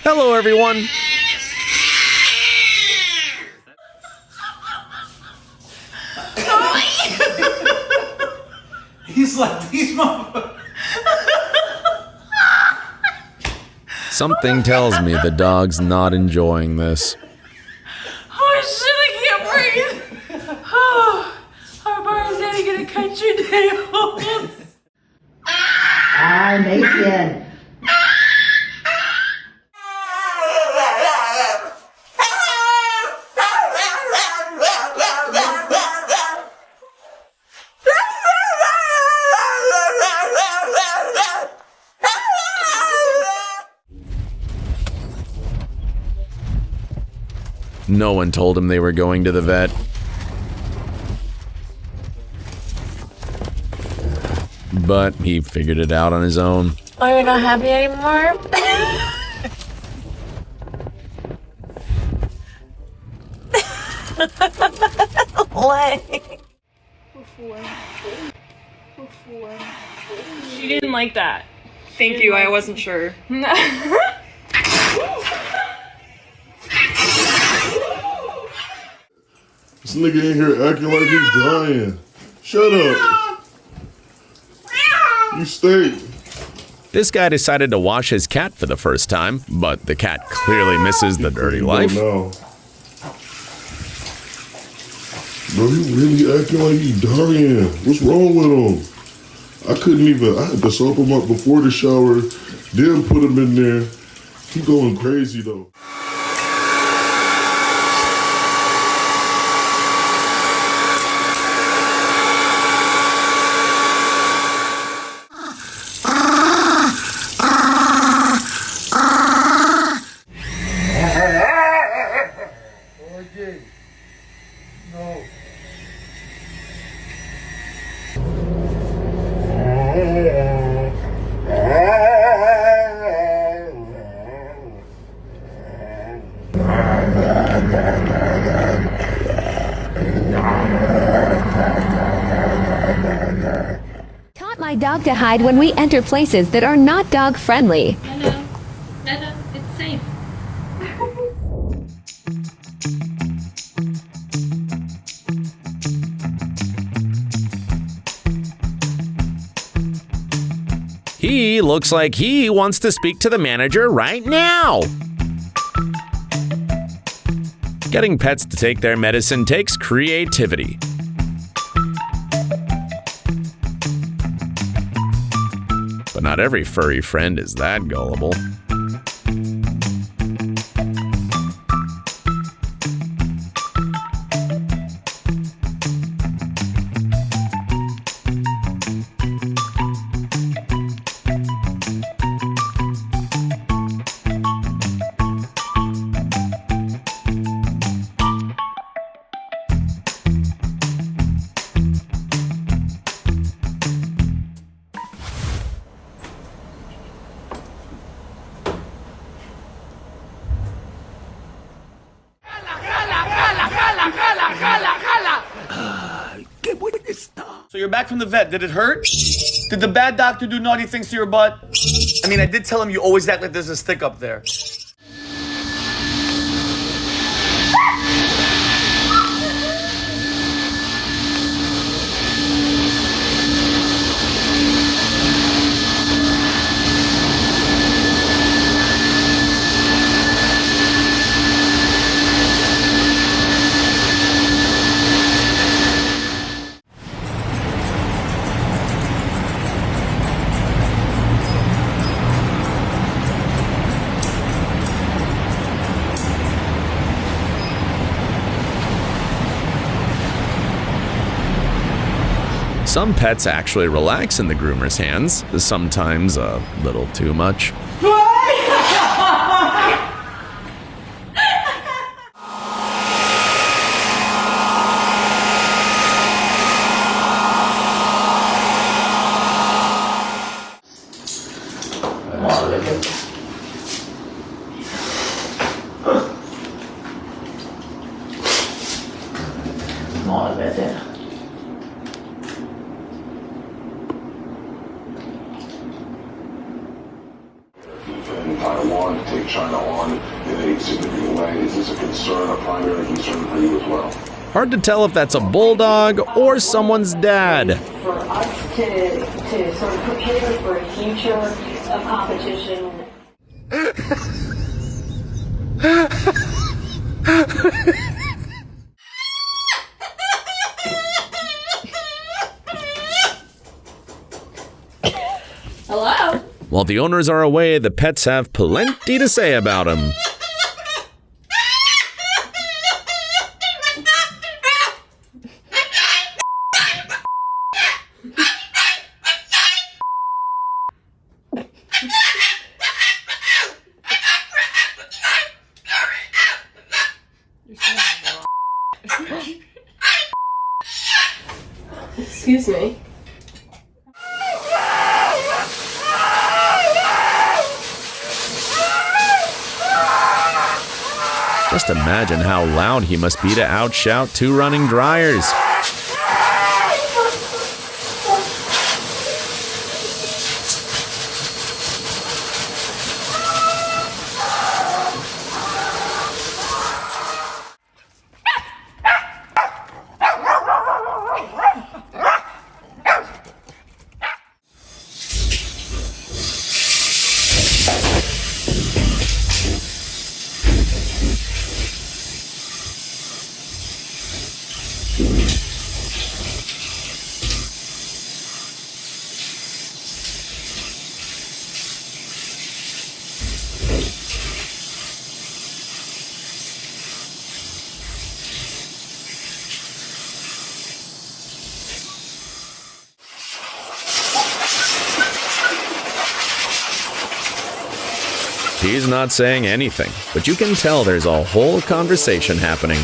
Hello, everyone. He's like, these motherfuckers. Something tells me the dog's not enjoying this. Oh shit, I can't breathe. Oh, our bar is daddy gonna cut your nails. Hi, Mason. No one told him they were going to the vet. But he figured it out on his own. Oh, you're not happy anymore? Like. She didn't like that. Thank you, I wasn't sure. This nigga in here acting like he's dying. Shut up. You stink. This guy decided to wash his cat for the first time, but the cat clearly misses the dirty life. Bro, he really acting like he's dying. What's wrong with him? I had to soap him up before the shower, then put him in there. He going crazy though. Taught my dog to hide when we enter places that are not dog friendly. Hello. Hello. It's safe. He looks like he wants to speak to the manager right now. Getting pets to take their medicine takes creativity. But not every furry friend is that gullible. So you're back from the vet. Did it hurt? Did the bad doctor do naughty things to your butt? I mean, I did tell him you always act like there's a stick up there. Some pets actually relax in the groomer's hands, sometimes a little too much. to take China on in any significant way. Is this a concern, a primary concern for you as well? Hard to tell if that's a bulldog or someone's dad. For us to sort of prepare for a future of competition. Hello? While the owners are away, the pets have plenty to say about him. Excuse me. Just imagine how loud he must be to outshout 2 running dryers. He's not saying anything, but you can tell there's a whole conversation happening.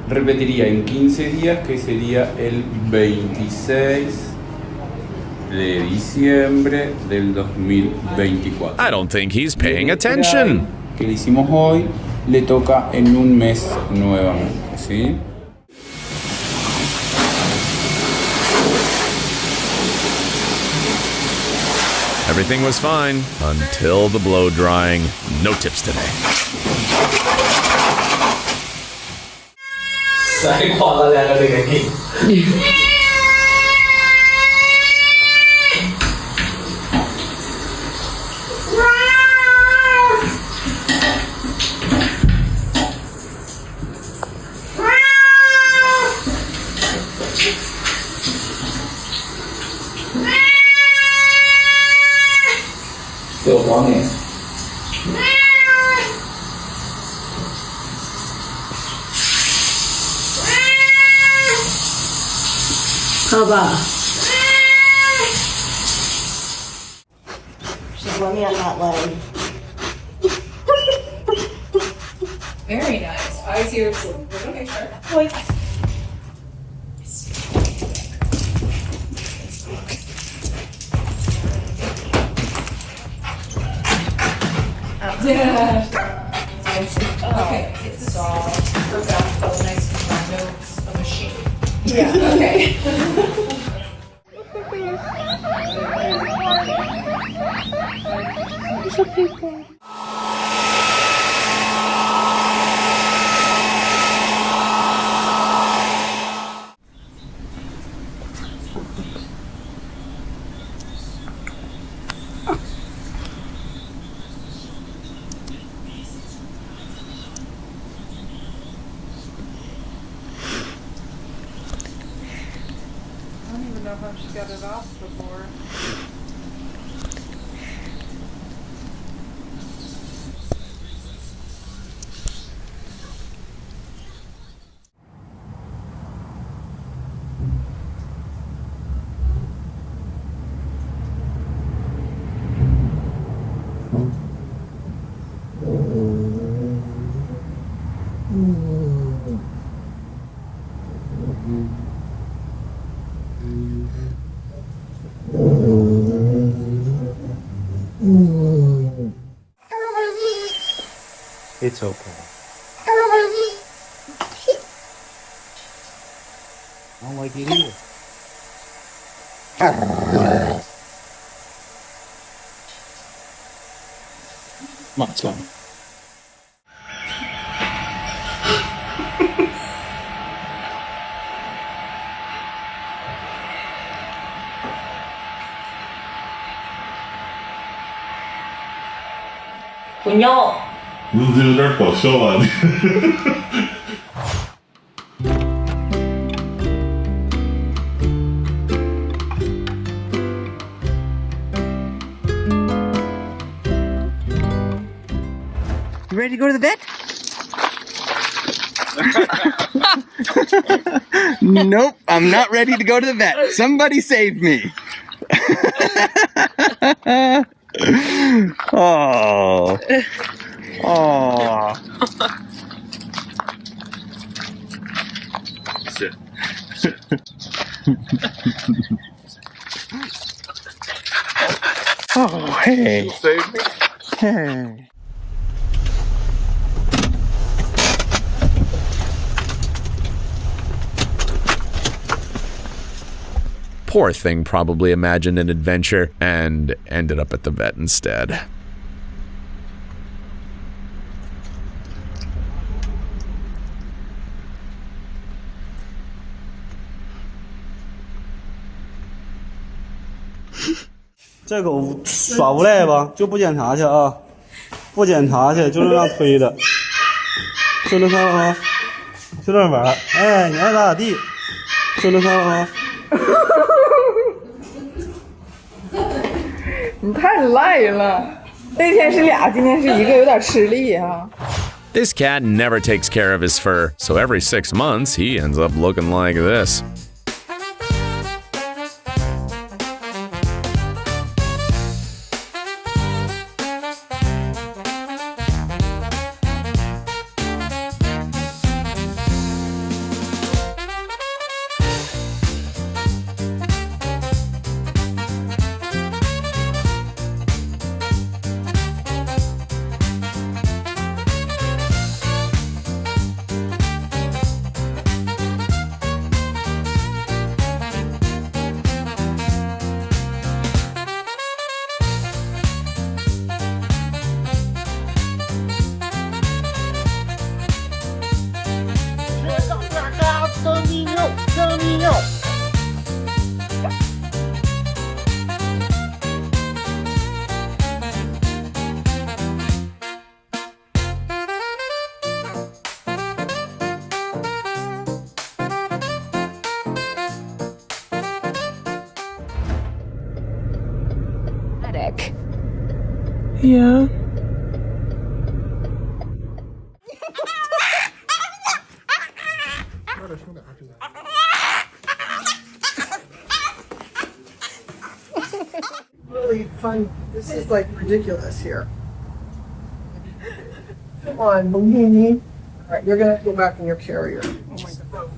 Repetiría en 15 días, que sería el 26 de diciembre del 2024. I don't think he's paying attention. Que le hicimos hoy, le toca en un mes nuevamente, ¿sí? Everything was fine until the blow drying. No tips today. Papa. Just let me on that leg. Very nice. Eyes here. Okay, sure. Wait. Yeah. Okay. It's soft. For example, nice notes of a sheet. Yeah. Okay. I don't even know how she got it off before. It's okay. I don't like it either. Come on, let's go.不要。你这有点搞笑啊！You ready to go to the vet? Nope, I'm not ready to go to the vet. Somebody save me. Oh. Oh. Sit. Oh, hey. You saved me? Hey. Poor thing probably imagined an adventure and ended up at the vet instead.这狗耍无赖吧，就不检查去啊，不检查去就是让推的，就那看啊，就这玩儿，哎，你爱咋咋地，就那看啊。你太赖了，那天是俩，今天是一个，有点吃力哈。This cat never takes care of his fur, so every 6 months he ends up looking like this. Yeah. Really fun. This is like ridiculous here. Come on, Bohini. All right, you're gonna go back in your carrier. Oh my God.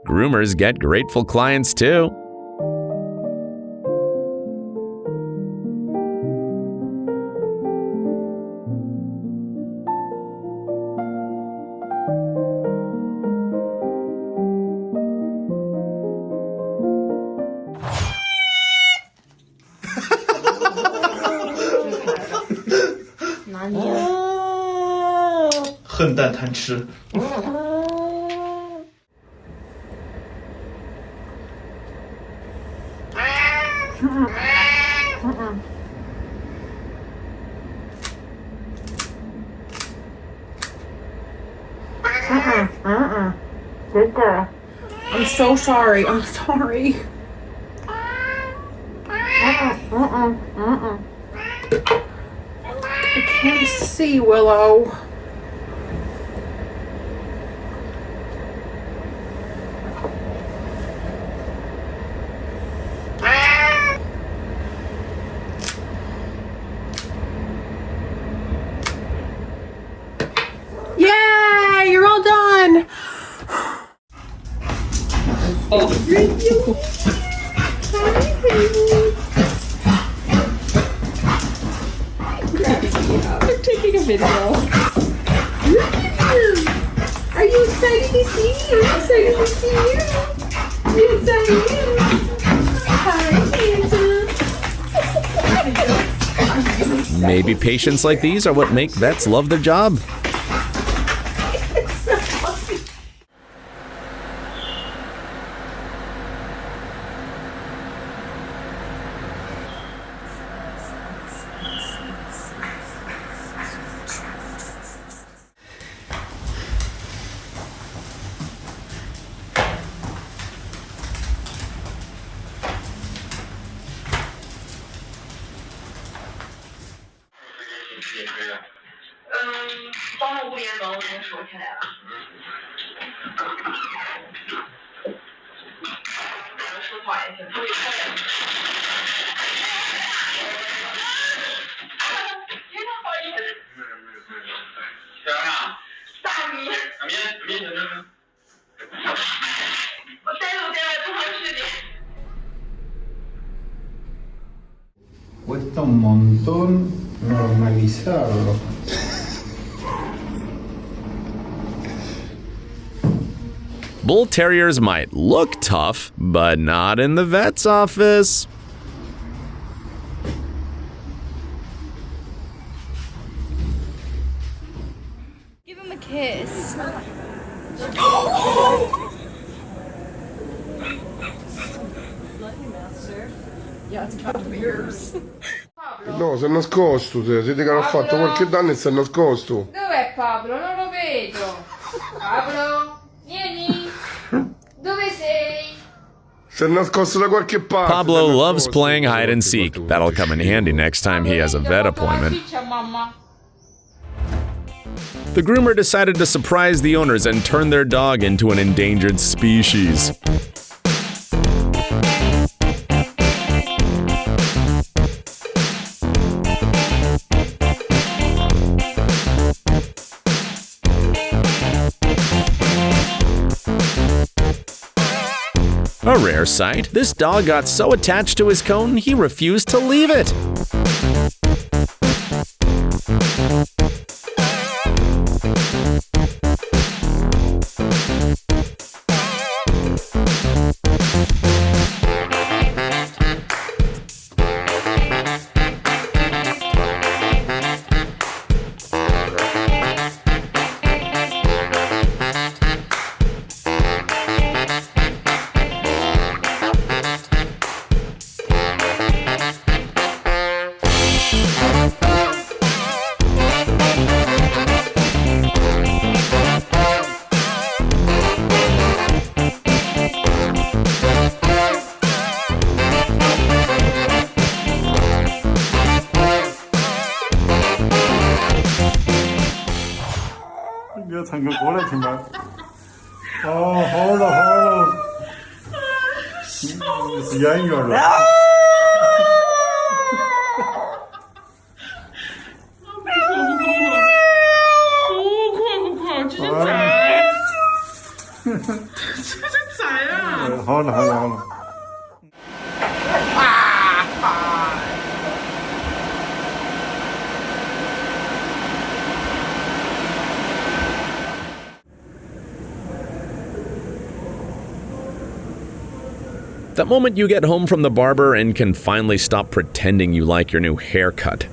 Groomers get grateful clients too. Oh. 恨蛋贪吃。Good girl. I'm so sorry. I'm sorry. I can't see, Willow. Yeah, you're all done. Oh, thank you. Hi, baby. They're taking a video. Look at you. Are you excited to see me? I'm excited to see you. Yes, I am. Hi, handsome. Maybe patients like these are what make vets love their job. Cuesta un montón normalizarlo. Bull terriers might look tough, but not in the vet's office. Give him a kiss. Yeah, it's got mirrors. No, si è nascosto, siete che hanno fatto qualche danno e si è nascosto. Dov'è Pablo? Non lo vedo. Pablo, vieni. Dove sei? Si è nascosto da qualche parte. Pablo loves playing hide and seek. That'll come in handy next time he has a vet appointment. The groomer decided to surprise the owners and turn their dog into an endangered species. A rare sight, this dog got so attached to his cone he refused to leave it.你唱个歌来听吧。哦，好了好了，你是演员了。好了好了好了。That moment you get home from the barber and can finally stop pretending you like your new haircut.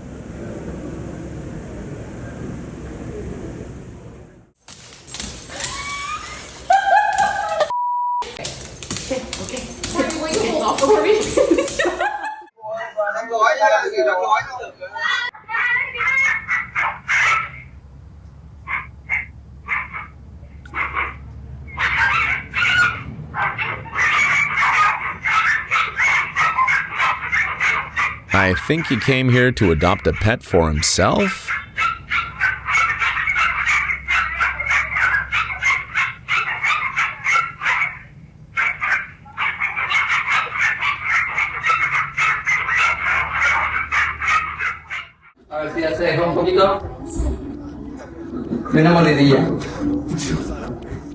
I think he came here to adopt a pet for himself.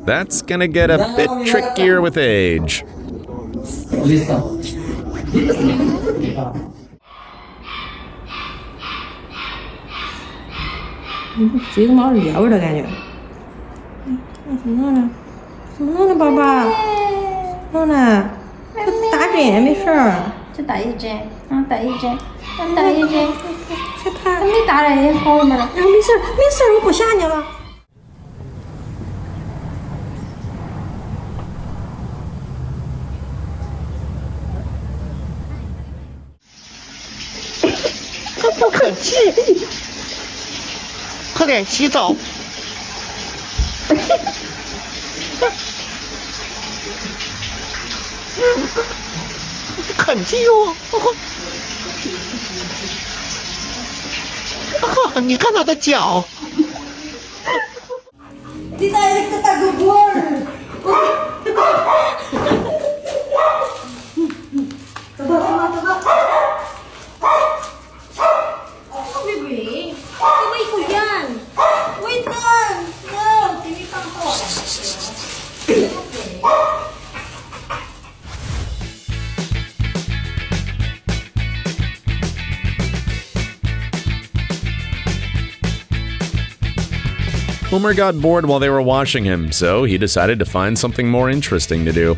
That's gonna get a bit trickier with age.谁跟猫聊着感觉？怎么弄呢？怎么弄呢，宝宝？弄呢？打针没事儿。就打一针，打一针，打一针。害怕？还没打嘞，也好了吗？没事儿，没事儿，我不吓你了。他不肯去，快点洗澡。肯去哟！你看他的脚。你大爷个大个波儿！走吧，走吧，走吧。Baby, wait ko yan. Wait lang. No, tinipan ko. Okay. Homer got bored while they were washing him, so he decided to find something more interesting to do.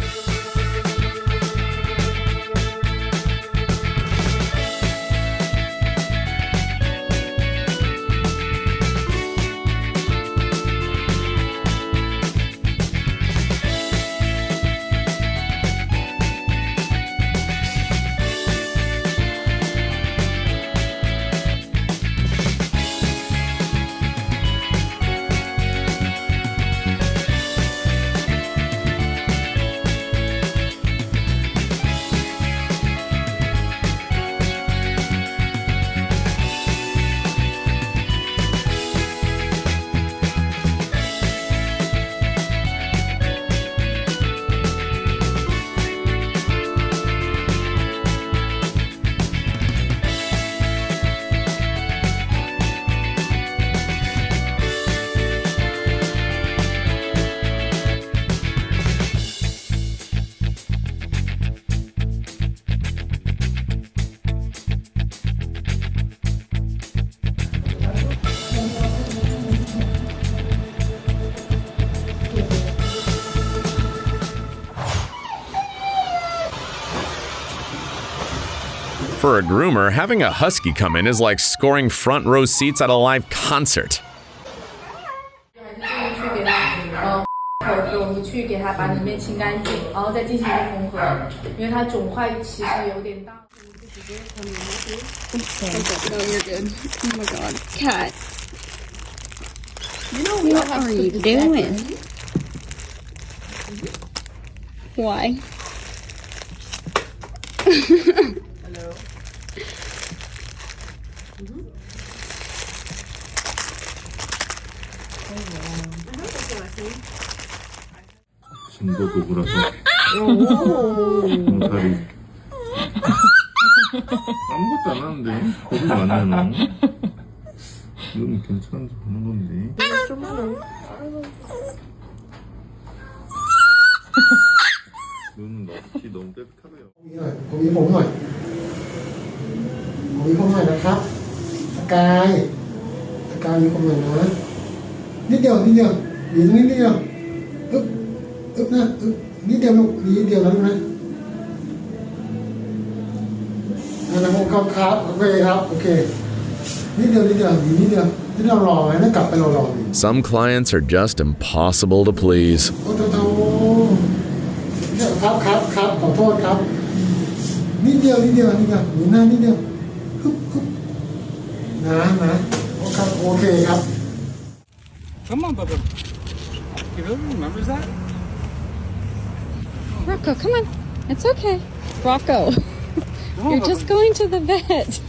For a groomer, having a husky come in is like scoring front row seats at a live concert. 我们去给它把里面清干净，然后再进行一个缝合，因为它肿块其实有点大。No, you're good. Oh my god, cat. What are you doing? Why? 진도 도구라서 경찰이 아무것도 안 하는데 겁이 많네 너. 이건 괜찮은지 보는 건데. 너는 낯이 너무 깨끗하네요. ผมมีผมหน่อยผมมีผมหน่อยนะครับสกายมีผมหน่อยนะนิดเดียวอยู่ตรงนี้นิดเดียวอึ๊บนะอึ๊บนิดเดียวลูกนิดเดียวนะลูกนะผมครับโอเคครับโอเคนิดเดียวรอไว้แล้วกลับไปรอ Some clients are just impossible to please. โอ้โหครับขอโทษครับนิดเดียวหนูหน้านิดเดียวนะครับโอเคครับ Come on, Bubba. He really remembers that? Rocco, come on. It's okay. Rocco. You're just going to the vet.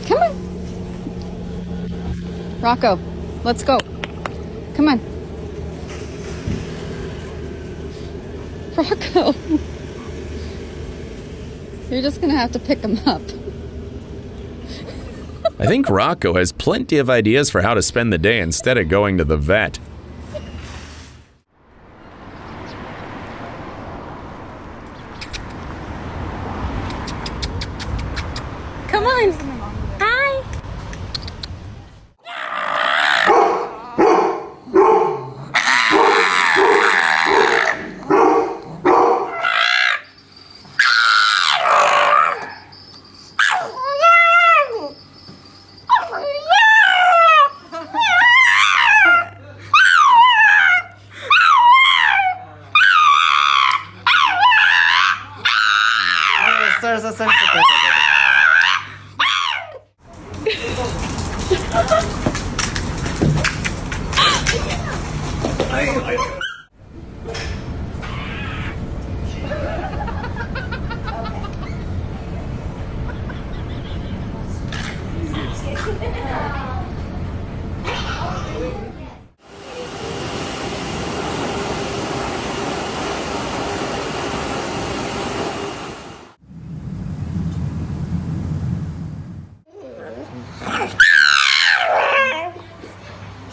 Come on. Rocco, let's go. Come on. Rocco. You're just gonna have to pick him up. I think Rocco has plenty of ideas for how to spend the day instead of going to the vet. Come on. Hi.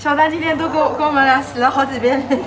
小丹今天都跟我们俩洗了好几遍脸。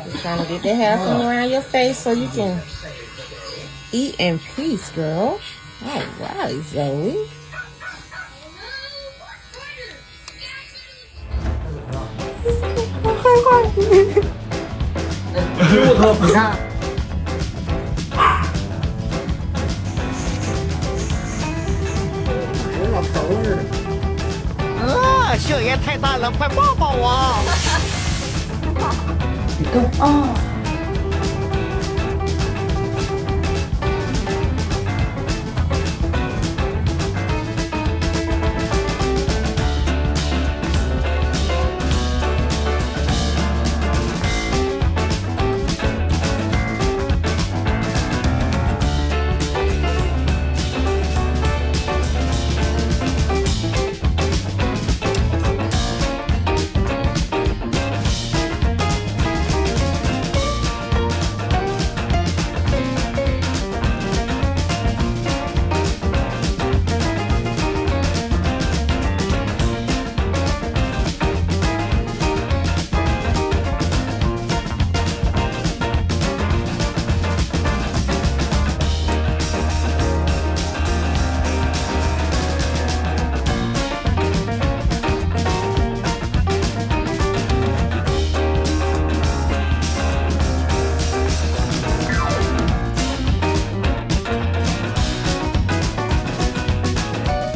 Just trying to get that hair from around your face so you can eat in peace, girl. All right, Zoe. Ah, 血也太大了，快抱抱我！你够哦。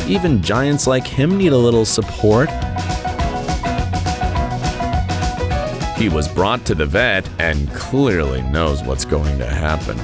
Even giants like him need a little support. He was brought to the vet and clearly knows what's going to happen.